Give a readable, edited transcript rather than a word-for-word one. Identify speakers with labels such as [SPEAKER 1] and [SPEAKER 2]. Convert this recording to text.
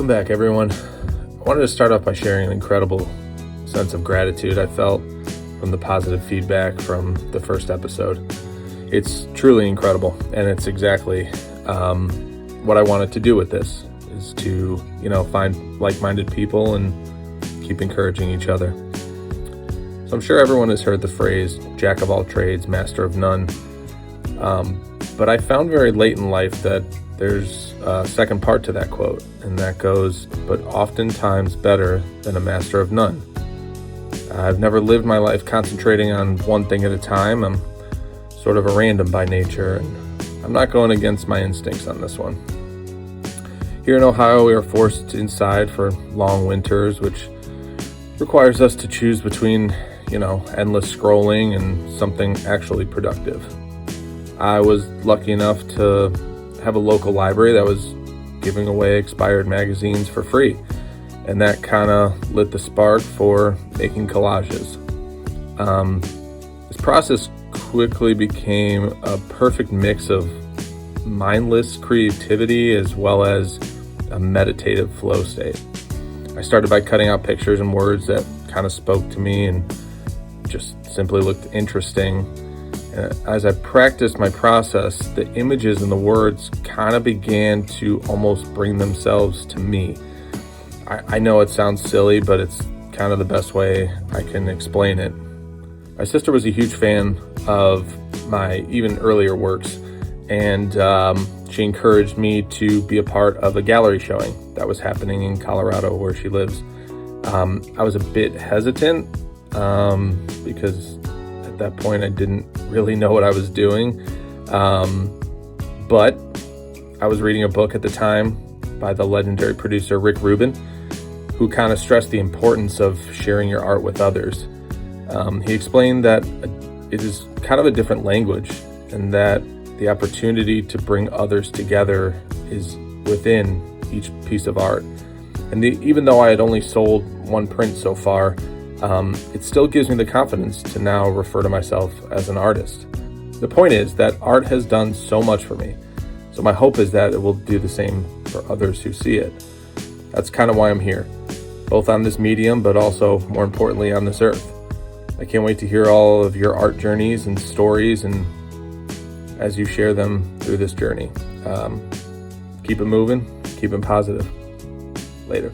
[SPEAKER 1] Welcome back, everyone. I wanted to start off by sharing an incredible sense of gratitude I felt from the positive feedback from the first episode. It's truly incredible, and it's exactly what I wanted to do with this, is to, find like-minded people and keep encouraging each other. So I'm sure everyone has heard the phrase, jack of all trades, master of none. But I found very late in life that there's a second part to that quote, and that goes, but oftentimes better than a master of none. I've never lived my life concentrating on one thing at a time. I'm sort of a random by nature, and I'm not going against my instincts on this one. Here in Ohio, we are forced inside for long winters, which requires us to choose between, endless scrolling and something actually productive. I was lucky enough to have a local library that was giving away expired magazines for free, and that kind of lit the spark for making collages. This process quickly became a perfect mix of mindless creativity as well as a meditative flow state. I started by cutting out pictures and words that kind of spoke to me and just simply looked interesting. As I practiced my process, the images and the words kind of began to almost bring themselves to me. I know it sounds silly, but it's kind of the best way I can explain it. My sister was a huge fan of my even earlier works, and she encouraged me to be a part of a gallery showing that was happening in Colorado, where she lives. I was a bit hesitant because at that point I didn't really know what I was doing, but I was reading a book at the time by the legendary producer Rick Rubin, who kind of stressed the importance of sharing your art with others. He explained that it is kind of a different language, and that the opportunity to bring others together is within each piece of art. And even though I had only sold one print so far, it still gives me the confidence to now refer to myself as an artist. The point is that art has done so much for me, so my hope is that it will do the same for others who see it. That's kind of why I'm here, both on this medium, but also, more importantly, on this earth. I can't wait to hear all of your art journeys and stories, and as you share them through this journey. Keep it moving, keep it positive. Later.